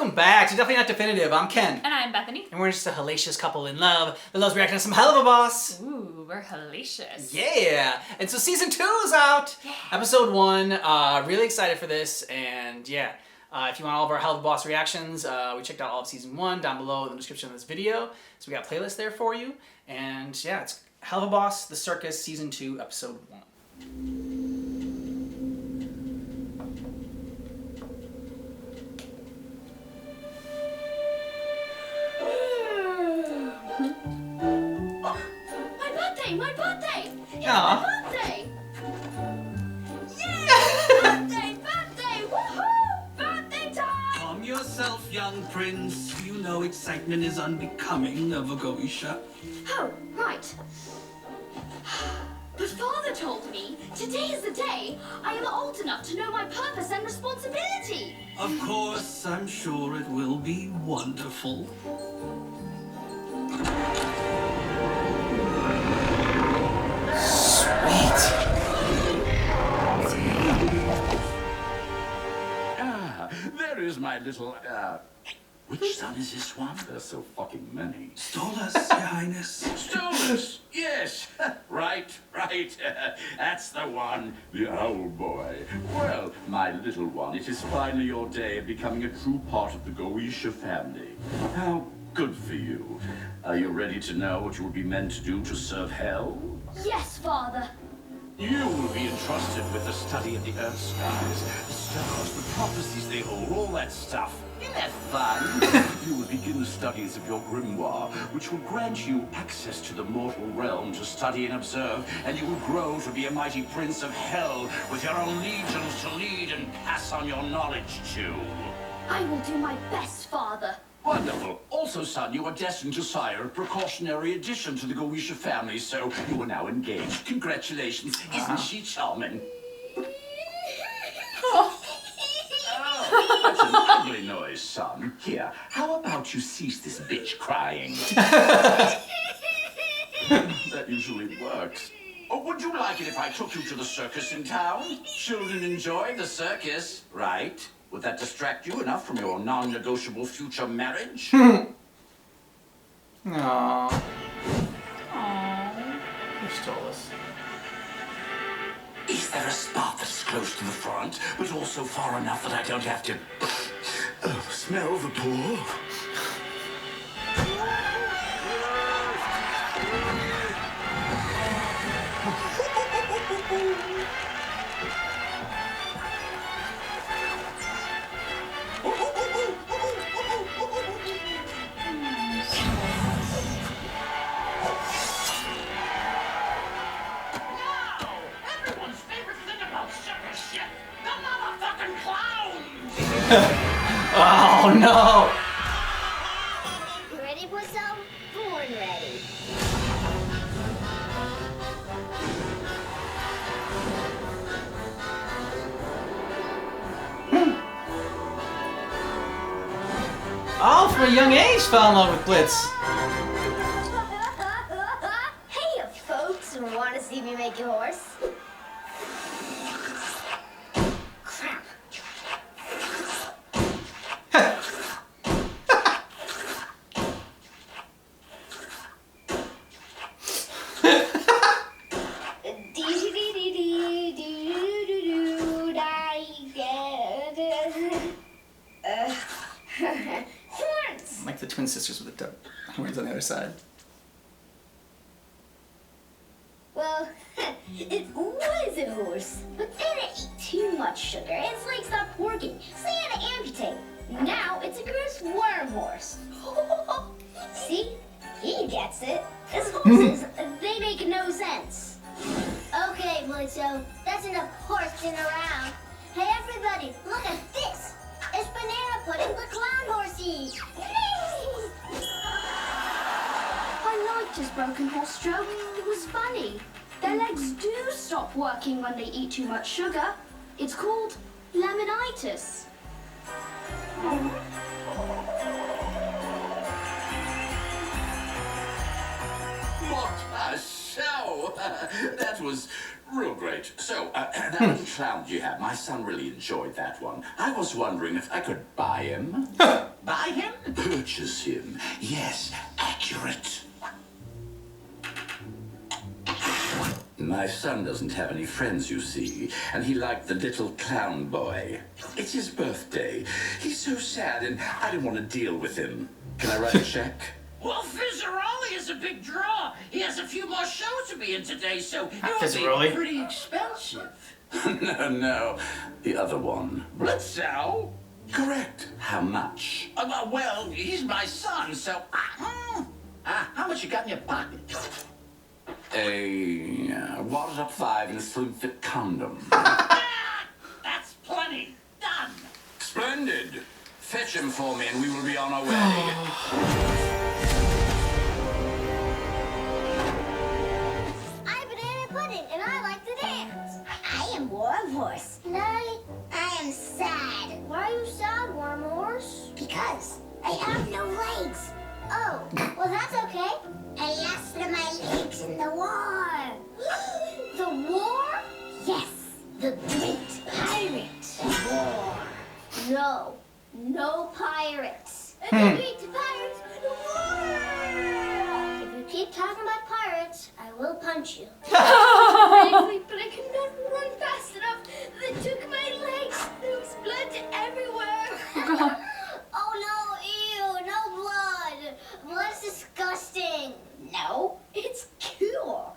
welcome back to Definitely Not Definitive. I'm Ken. And I'm Bethany. And we're just a hellacious couple in love that loves reacting to some Helluva Boss. Ooh, we're hellacious. Yeah. And so season 2 is out. Yeah. Episode 1. Really excited for this. And yeah, if you want all of our Helluva Boss reactions, we checked out all of season 1 down below in the description of this video. So we got playlists there for you. And yeah, it's Helluva Boss, The Circus, season 2, episode 1. My birthday! It's Aw. my birthday! Yeah! birthday! Woohoo! Birthday time! Calm yourself, young prince. You know excitement is unbecoming of a Goisha. Oh, right. But father told me today is the day I am old enough to know my purpose and responsibility. Of course, I'm sure it will be wonderful. There is my little, which son is this one? There's so fucking many. Stolas, Your Highness. Stolas! Yes! Right. That's the one. The owl boy. Well, my little one, it is finally your day of becoming a true part of the Goisha family. How good for you. Are you ready to know what you will be meant to do to serve hell? Yes, father. You will be entrusted with the study of the earth skies, the stars, the prophecies they hold, all that stuff. Isn't that fun? You will begin the studies of your grimoire, which will grant you access to the mortal realm to study and observe, and you will grow to be a mighty prince of hell with your own legions to lead and pass on your knowledge to. I will do my best, father. Wonderful. Also, son, you are destined to sire a precautionary addition to the Goisha family, so you are now engaged. Congratulations. Isn't she charming? That's an ugly noise, son. Here, how about you cease this bitch crying? That usually works. Or would you like it if I took you to the circus in town? Children enjoy the circus, right? Would that distract you enough from your non-negotiable future marriage? Aww. Aww. You stole us. Is there a spot that's close to the front, but also far enough that I don't have to smell the pool? Oh no! You ready for some? Born ready. Oh, from a young age fell in love with Blitz. Hey, folks, want to see me make a horse? Crap. Horns! Like the twin sisters with the horns on the other side. Well, it was a horse, but then it ate too much sugar. Its legs stopped working, so they had to amputate. Now it's a gross worm horse. See? He gets it. As horses, they make no sense. Okay, Blitzo, that's enough horsing around. Hey, everybody, look at this. It's Banana Pudding the Clown Horsey. I liked his broken horse stroke. It was funny. Their legs do stop working when they eat too much sugar. It's called laminitis. What a show! That was Real great. So, that little clown you had, my son really enjoyed that one. I was wondering if I could buy him. Buy him? Purchase him. Yes, accurate. My son doesn't have any friends, you see, and he liked the little clown boy. It's his birthday. He's so sad, and I don't want to deal with him. Can I write a check? Well, Fizzaroli is a big draw. He has a few more shows to be in today, so it will Fizzaroli. be pretty expensive. No, the other one. Blitzo? Correct. How much? Well, he's my son, so... how much you got in your pocket? A wadded up 5 and a slim fit condom. That's plenty. Done. Splendid. Fetch him for me and we will be on our way. I'm Banana Pudding, and I like to dance. I am Warm Horse. And I am sad. Why are you sad, Warm Horse? Because I have no legs. Oh, well that's okay. I lost my legs in the war. The war? Yes, the Great Pirate War. No, no pirates. The Great Pirates War. If you keep talking about pirates, I will punch you. Bravely, but I cannot run fast enough. They took my legs. There was blood everywhere. Oh no, ew, no blood. Blood's disgusting. No, it's cool.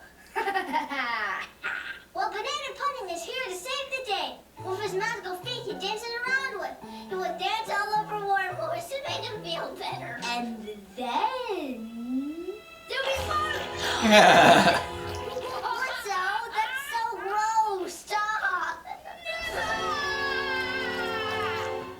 Well, Banana Pudding is here to save the day. With his magical feet he dances around with. He will dance all over Warm Horse to make him feel better. And then... there'll be fun! Blitzo, that's so gross. Stop!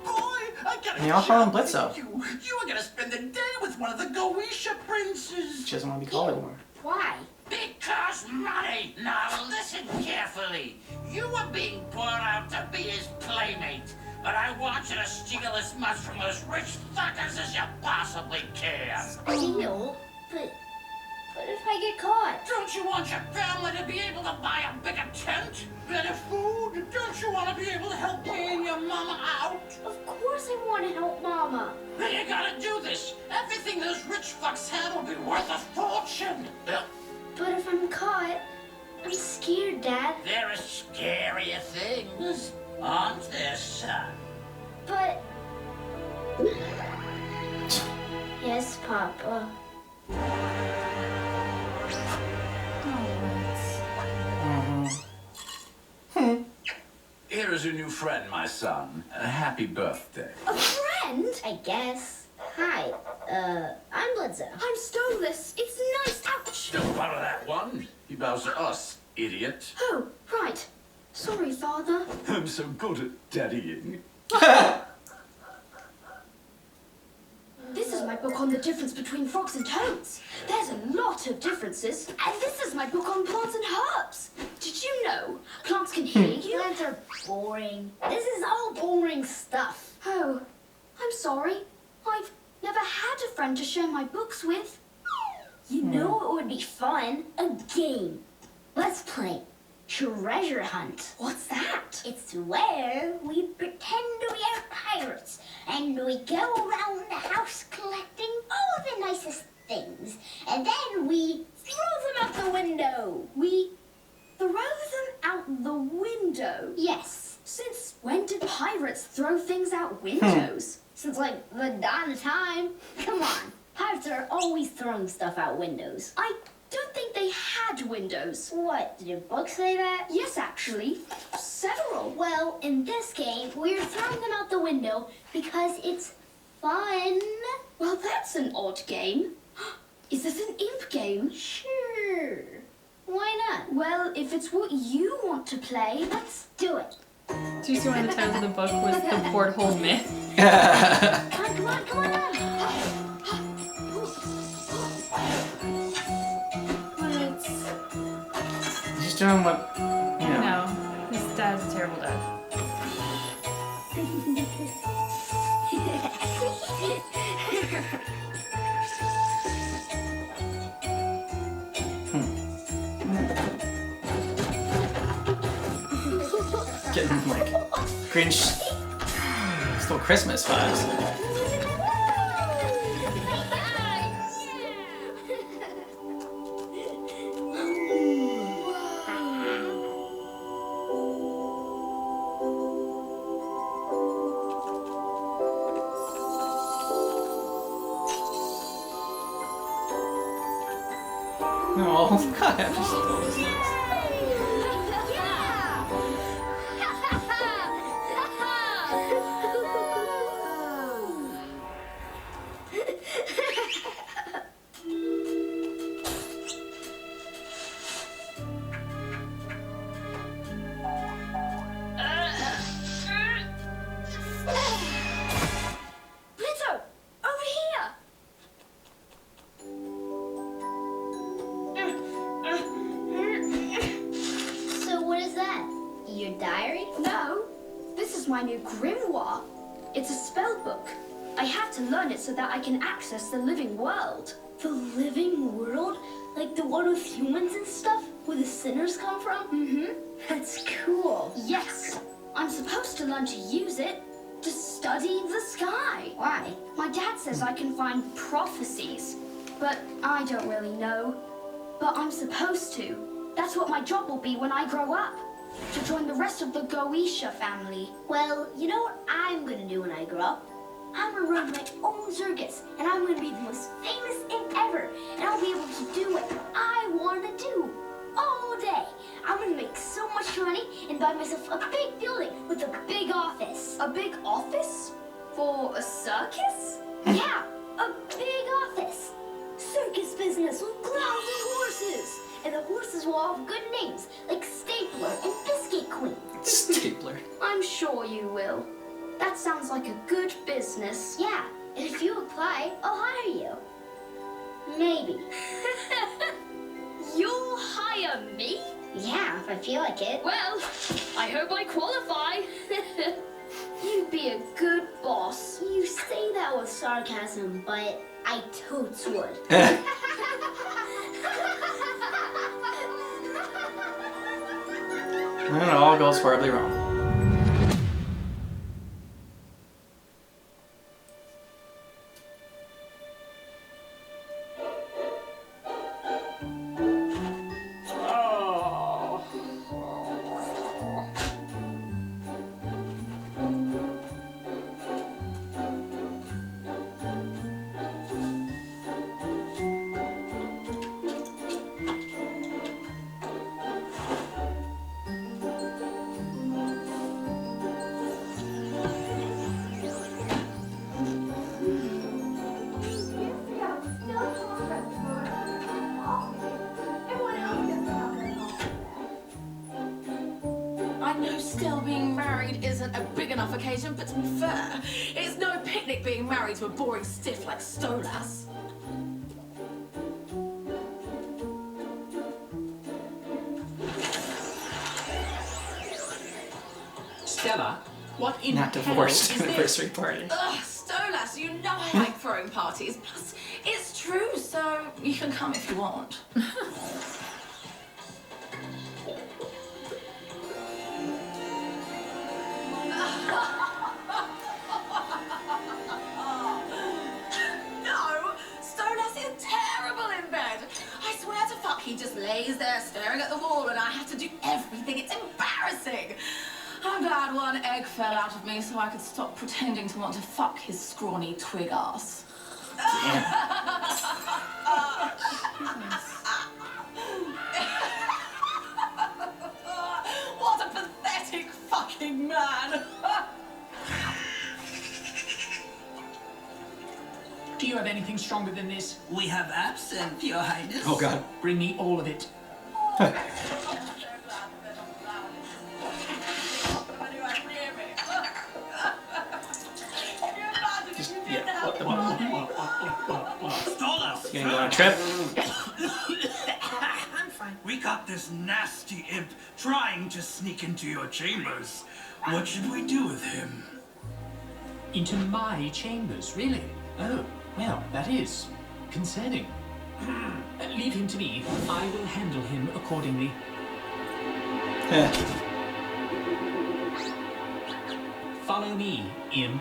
Boy, I gotta And y'all call him jump Blitzo. with You are gonna spend the day with one of the Goetia princes. She doesn't want to be called anymore. Why? Because money. Now listen carefully. You were being brought out to be his playmate, but I want you to steal as much from those rich fuckers as you possibly can. Steal? But if I get caught? Don't you want your family to be able to buy a bigger tent, better food? Don't you want to be able to help paying your mama out? Of course I want to help Mama. Then you gotta do this. Everything those rich fucks had will be worth a fortune. But if I'm caught, I'm scared, Dad. There are scarier things, aren't there, son? But... Yes, Papa. Here is your new friend, my son. A happy birthday. A friend? I guess. Hi, I'm Blitzo. I'm Stolas. It's nice. Ouch. Don't bother that one. He bows to us, idiot. Oh, right. Sorry, Father. I'm so good at daddying. This is my book on the difference between frogs and toads. There's a lot of differences. And this is my book on plants and herbs. Did you know plants can hear you? Plants are boring. This is all boring stuff. Oh, I'm sorry. I've never had a friend to share my books with. You know what would be fun? A game. Let's play Treasure Hunt. What's that? It's where we pretend we are pirates and we go around the house collecting all the nicest things. And then we throw them out the window. We throw them out the window. Yes. Since when did pirates throw things out windows? Since like the dawn of time. Come on. Pirates are always throwing stuff out windows. I don't think they had windows. What? Did your book say that? Yes, actually. Several. Well, in this game, we're throwing them out the window because it's fun. Well, that's an odd game. Is this an imp game? Sure. Why not? Well, if it's what you want to play, Let's do it. Do you see why the title of the book was The Porthole Myth? Come on, come on. He's doing what, you know. No, his dad's a terrible dad. getting like Grinch stole Christmas vibes. Oh God, I'm just Blitzo, over here. So what is that? Your diary? No, this is my new grimoire. It's a spell book. I have to learn it so that I can access the living world. The living world? Like the one with humans and stuff? Where the sinners come from? Mm-hmm. That's cool. Yes, I'm supposed to learn to use it to study the sky. Why? My dad says I can find prophecies, but I don't really know. But I'm supposed to. That's what my job will be when I grow up. To join the rest of the Goetia family. Well, you know what I'm gonna do when I grow up? I'm gonna run my own circus, and I'm gonna be the most famous thing ever, and I'll be able to do what I wanna do all day. I'm gonna make so much money and buy myself a big building with a big office. A big office? For a circus? Yeah, a big office. Circus business with clowns and horses. And the horses will all have good names, like Stapler and Biscuit Queen. Stapler. I'm sure you will. That sounds like a good business. Yeah, and if you apply, I'll hire you. Maybe. You'll hire me? Yeah, if I feel like it. Well, I hope I qualify. You'd be a good boss. You say that with sarcasm, but I totes would. And it all goes horribly wrong. I know still being married isn't a big enough occasion, but to be fair, it's no picnic being married to a boring stiff like Stolas. Stella, what in Not hell divorced is this? anniversary party. Ugh, Stolas, you know I like throwing parties. Plus, it's true, so you can come if you want. No, Stolas is terrible in bed. I swear to fuck, he just lays there staring at the wall and I have to do everything. It's embarrassing. I'm glad one egg fell out of me so I could stop pretending to want to fuck his scrawny twig ass. What a pathetic fucking man! Do you have anything stronger than this? We have absinthe, Your Highness. Oh God. Bring me all of it. Just, yeah, what the Stolas! You gonna go on a trip? I'm fine. We got this nasty imp trying to sneak into your chambers. What should we do with him? Into my chambers, really? Oh, well, that is concerning. Leave him to me. I will handle him accordingly. follow me, imp.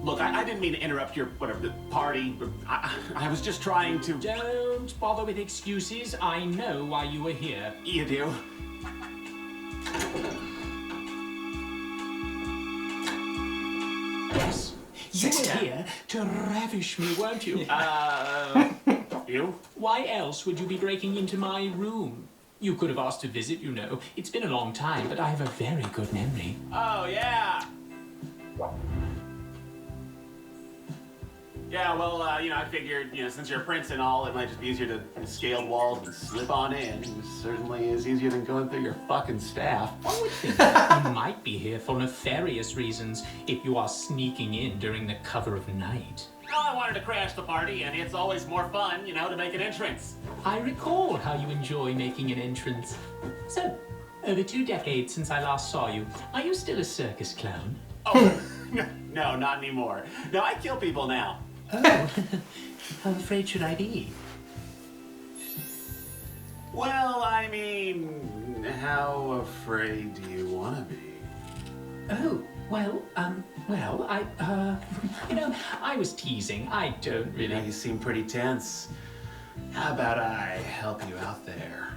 Look, I didn't mean to interrupt your, whatever, the party. But I was just trying to... Don't bother with excuses. I know why you were here. You do? Yes. You were here to ravish me, weren't you? You? Why else would you be breaking into my room? You could have asked to visit, you know. It's been a long time, but I have a very good memory. Oh, yeah. Yeah, well, you know, I figured, you know, since you're a prince and all, it might just be easier to scale walls and slip on in. It certainly is easier than going through your fucking staff. One would think you might be here for nefarious reasons if you are sneaking in during the cover of night. Well, I wanted to crash the party, and it's always more fun, you know, to make an entrance. I recall how you enjoy making an entrance. So, over 2 decades since I last saw you, are you still a circus clown? Oh, no, not anymore. No, I kill people now. Oh, how afraid should I be? Well, I mean, how afraid do you want to be? Oh, well, you know, I was teasing. I don't You know, really... you seem pretty tense. How about I help you out there?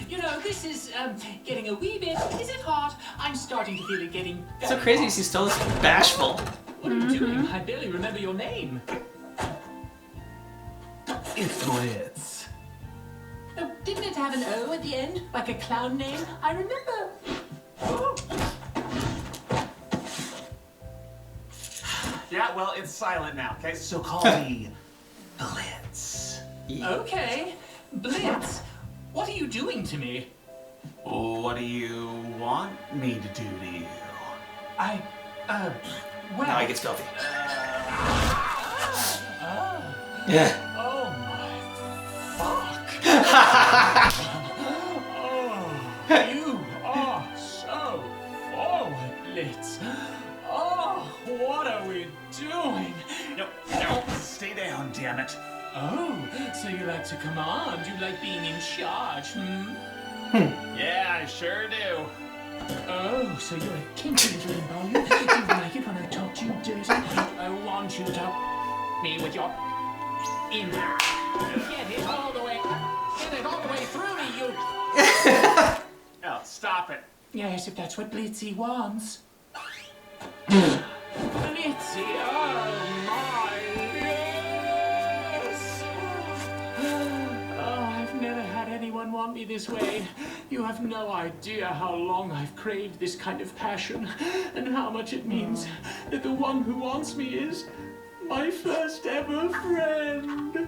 You know, this is getting a wee bit... Is it hot? I'm starting to feel it getting... It's so crazy to see Stolas bashful. What are you doing? I barely remember your name. It's Blitz. Oh, didn't it have an O at the end? Like a clown name? I remember. Oh. Yeah, well, it's silent now, okay? So call me Blitz. Okay. Blitz, what are you doing to me? What do you want me to do to you? Well... Now he gets filthy. Oh my fuck. Oh, you are so forward, Blitz. Oh, what are we doing? No, stay down, damn it. Oh, so you like to command? You like being in charge, Yeah, I sure do. Oh, so you're a kinky little limbo. You like it when I talk to you dirty? I want you to me with your in. Get it all the way. Get it all the way through me, you. Oh, stop it. Yes, if that's what Blitzy wants. Blitzy, oh my, yes! Oh, I've never had anyone want me this way. You have no idea how long I've craved this kind of passion, and how much it means that the one who wants me is my first ever friend.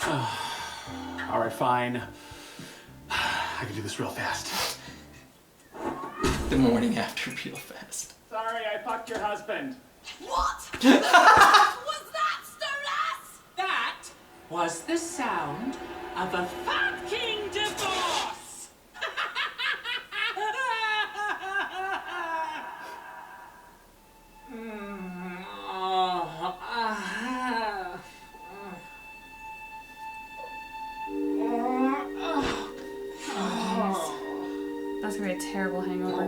All right, fine. I can do this real fast. The morning after real fast. Sorry, I fucked your husband. What? Was that, Stolas? That was the sound of a fucking divorce! That's gonna be a terrible hangover.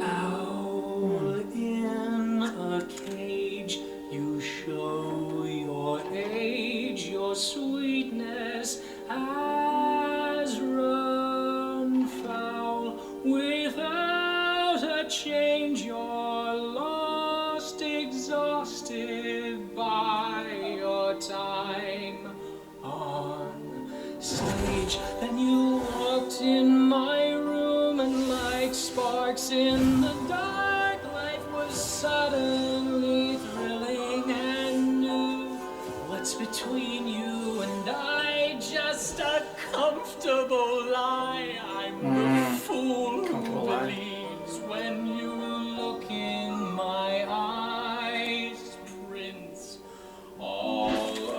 Owl in a cage, you show your age, your sweetness has run foul. Without a change, you're lost, exhausted by your time on stage. Then you walked in my room, and like sparks in the dark, life was suddenly thrilling and new. What's between you and I? Just a comfortable lie. I'm the fool Comfortable who lie. believes when you look in my eyes, Prince, all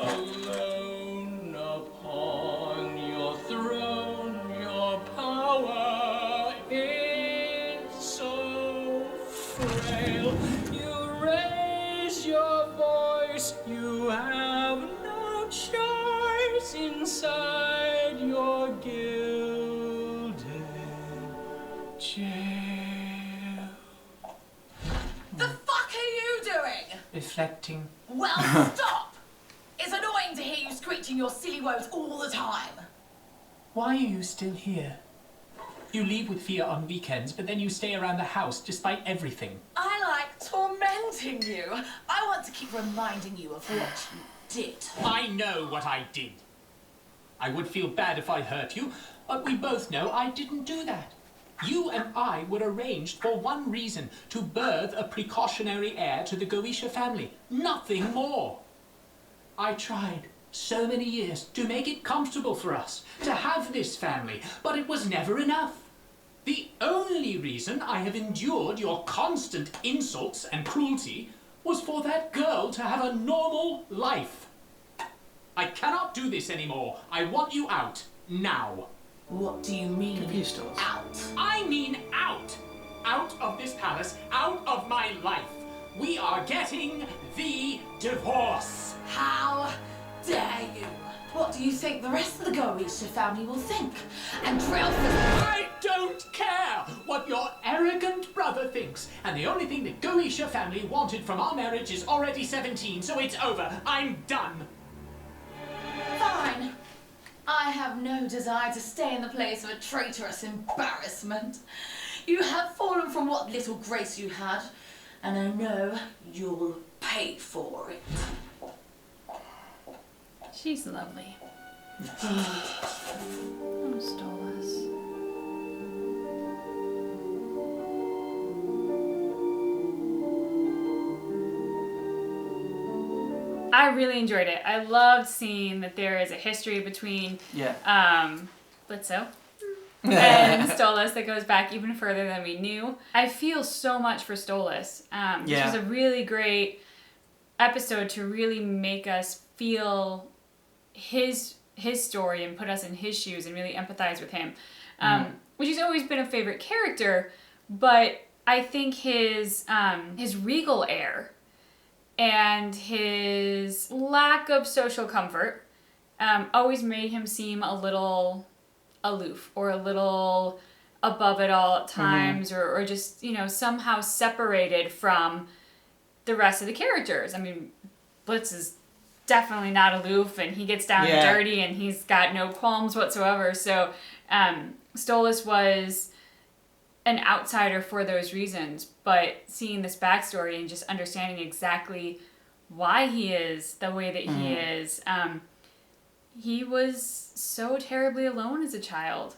alone upon your throne. Your power is so frail. You raise your voice, you have no choice inside your gilded jail. The fuck are you doing? Reflecting. Well, stop! It's annoying to hear you screeching your silly woes all the time. Why are you still here? You leave with Fia on weekends, but then you stay around the house despite everything. I like tormenting you. I want to keep reminding you of what you did. I know what I did. I would feel bad if I hurt you, but we both know I didn't do that. You and I were arranged for one reason, to birth a precautionary heir to the Goetia family. Nothing more. I tried so many years to make it comfortable for us, to have this family, but it was never enough. The only reason I have endured your constant insults and cruelty was for that girl to have a normal life. I cannot do this anymore. I want you out, now. What do you mean, Confused us. out? I mean out! Out of this palace, out of my life. We are getting the divorce. How dare you? What do you think the rest of the Goetia family will think? And Drelfus... I don't care what your arrogant brother thinks. And the only thing the Goetia family wanted from our marriage is already 17, so it's over. I'm done. Fine. I have no desire to stay in the place of a traitorous embarrassment. You have fallen from what little grace you had, and I know you'll pay for it. She's lovely. Oh, Stolas. I really enjoyed it. I loved seeing that there is a history between Blitzo and Stolas that goes back even further than we knew. I feel so much for Stolas. This was a really great episode to really make us feel his story and put us in his shoes and really empathize with him, which has always been a favorite character. But I think his regal air and his lack of social comfort always made him seem a little aloof or a little above it all at times, or just, you know, somehow separated from the rest of the characters. I mean, Blitz is definitely not aloof, and he gets down and dirty, and he's got no qualms whatsoever. So Stolas was an outsider for those reasons, but seeing this backstory and just understanding exactly why he is the way that he is, he was so terribly alone as a child.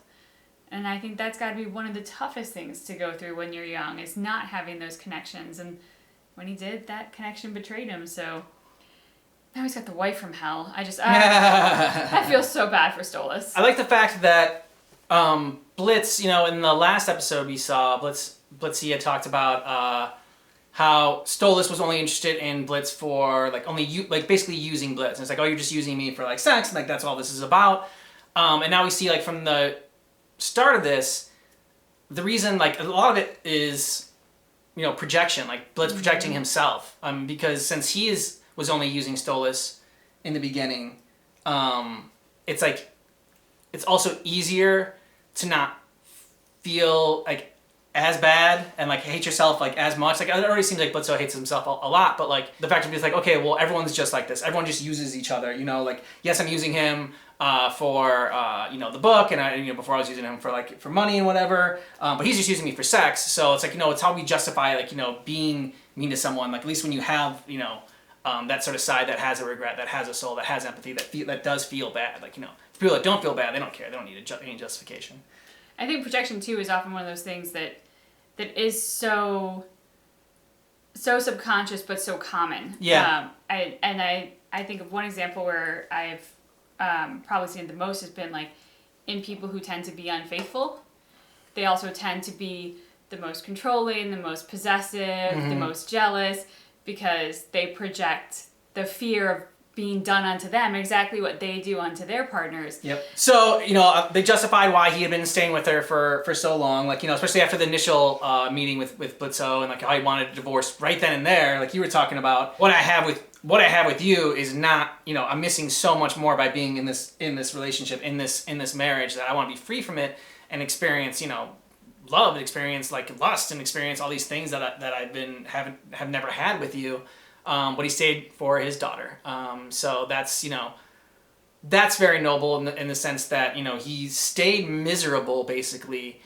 And I think that's got to be one of the toughest things to go through when you're young, is not having those connections. And when he did, that connection betrayed him. So now he's got the wife from hell. I feel so bad for Stolas. I like the fact that Blitz, you know, in the last episode we saw, Blitzia talked about how Stolas was only interested in Blitz for basically using Blitz. And it's like, oh, you're just using me for like sex, and like that's all this is about. And now we see, like, from the start of this, the reason, like, a lot of it is, you know, projection, like Blitz projecting himself, because since he was only using Stolas in the beginning, it's like, it's also easier to not feel like as bad and like hate yourself like as much. Like, it already seems like Blitzo hates himself a lot, but like the fact of it's like, okay, well, everyone's just like this. Everyone just uses each other, you know, like, yes, I'm using him for you know, the book, and before I was using him for money and whatever, but he's just using me for sex. So it's like, you know, it's how we justify, like, you know, being mean to someone. Like, at least when you have, you know, that sort of side that has a regret, that has a soul, that has empathy, that does feel bad. Like, you know, for people that don't feel bad, they don't care. They don't need any justification. I think projection too is often one of those things that is so subconscious but so common. Yeah. I think of one example where I've probably seen it the most has been like in people who tend to be unfaithful. They also tend to be the most controlling, the most possessive, the most jealous, because they project the fear of being done unto them exactly what they do unto their partners. Yep. So, you know, they justified why he had been staying with her for so long. Like, you know, especially after the initial meeting with Blitzo, and like how he wanted a divorce right then and there. Like you were talking about, what I have with you is not, you know, I'm missing so much more by being in this relationship, in this marriage, that I want to be free from it and experience, you know, love, experience like lust, and experience all these things that have never had with you. But he stayed for his daughter. So that's, you know, that's very noble in the sense that, you know, he stayed miserable basically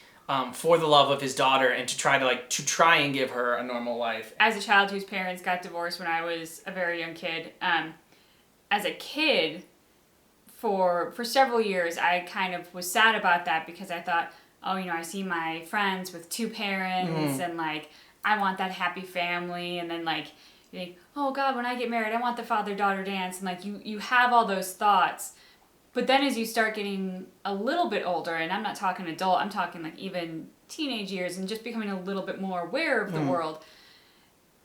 for the love of his daughter, and to try and give her a normal life. As a child whose parents got divorced when I was a very young kid, as a kid, for several years, I kind of was sad about that, because I thought, oh, you know, I see my friends with 2 parents, and like, I want that happy family, and then like, you think, oh God, when I get married, I want the father-daughter dance, and like you have all those thoughts. But then as you start getting a little bit older, and I'm not talking adult, I'm talking like even teenage years, and just becoming a little bit more aware of the world,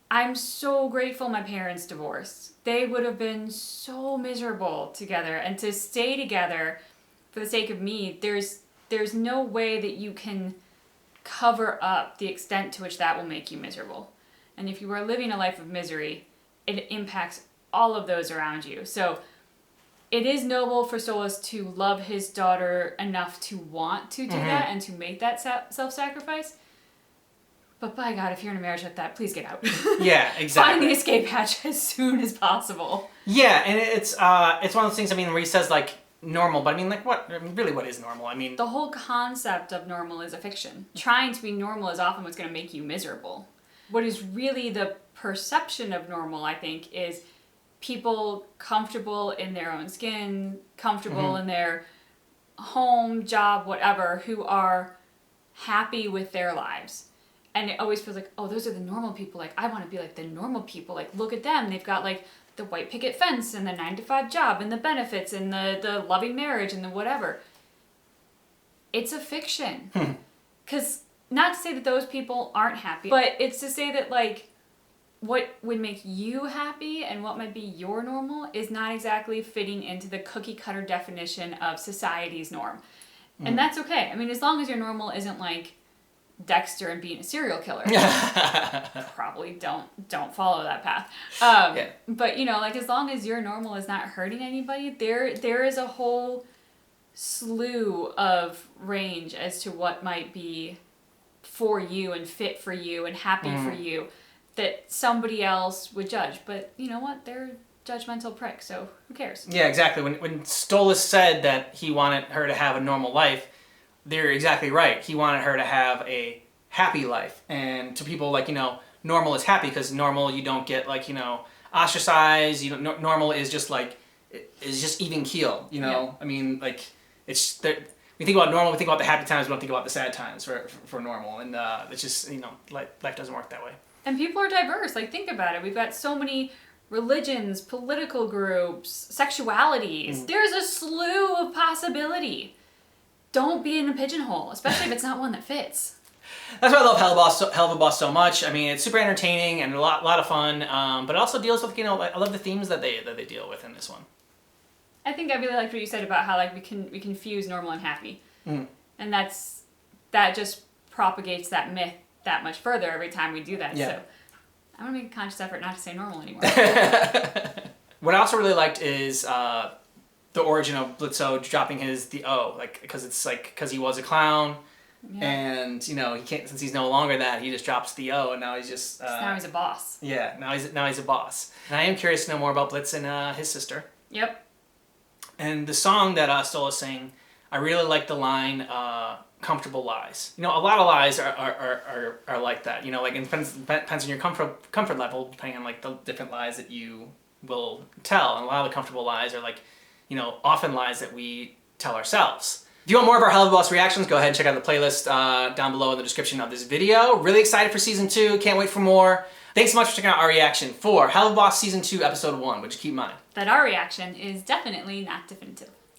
I'm so grateful my parents divorced. They would have been so miserable together, and to stay together for the sake of me, there's no way that you can cover up the extent to which that will make you miserable. And if you are living a life of misery, it impacts all of those around you. So it is noble for Stolas to love his daughter enough to want to do that and to make that self-sacrifice. But by God, if you're in a marriage like that, please get out. Yeah, exactly. Find the escape hatch as soon as possible. Yeah, and it's one of those things, I mean, where he says like normal, but I mean, like, what is normal? I mean, the whole concept of normal is a fiction. Trying to be normal is often what's going to make you miserable. What is really the perception of normal, I think, is people comfortable in their own skin, comfortable in their home, job, whatever, who are happy with their lives. And it always feels like, oh, those are the normal people. Like, I want to be like the normal people. Like, look at them. They've got like the white picket fence and the 9-to-5 job and the benefits and the loving marriage and the whatever. It's a fiction. Because not to say that those people aren't happy, but it's to say that like what would make you happy and what might be your normal is not exactly fitting into the cookie cutter definition of society's norm. And that's okay. I mean, as long as your normal isn't like Dexter and being a serial killer, probably don't follow that path. But you know, like, as long as your normal is not hurting anybody, there is a whole slew of range as to what might be for you and fit for you and happy for you that somebody else would judge. But you know what? They're judgmental pricks, so who cares? Yeah, exactly. When Stolas said that he wanted her to have a normal life, they're exactly right. He wanted her to have a happy life. And to people, like, you know, normal is happy, because normal, you don't get, like, you know, ostracized. You know, normal is just like, is just even keel, you know? Yeah. I mean, like, it's... We think about normal, we think about the happy times, we don't think about the sad times for normal. And it's just, you know, life doesn't work that way. And people are diverse. Like, think about it. We've got so many religions, political groups, sexualities. There's a slew of possibility. Don't be in a pigeonhole, especially if it's not one that fits. That's why I love Helluva Boss so much. I mean, it's super entertaining and a lot of fun, but it also deals with, you know, I love the themes that they deal with in this one. I think I really liked what you said about how, like, we confuse normal and happy. And that just propagates that myth that much further every time we do that. Yeah. So I'm going to make a conscious effort not to say normal anymore. What I also really liked is the origin of Blitzo dropping the O, like, because he was a clown. Yeah. And, you know, he can't, since he's no longer that, he just drops the O, and now he's just... now he's a boss. Yeah, now he's a boss. And I am curious to know more about Blitz and his sister. Yep. And the song that Stolas sang, I really like the line, comfortable lies. You know, a lot of lies are like that. You know, like, it depends on your comfort level, depending on, like, the different lies that you will tell. And a lot of the comfortable lies are, like, you know, often lies that we tell ourselves. If you want more of our Helluva Boss reactions, go ahead and check out the playlist down below in the description of this video. Really excited for Season 2. Can't wait for more. Thanks so much for checking out our reaction for Helluva Boss Season 2, Episode 1, which keep in mind that our reaction is definitely not definitive.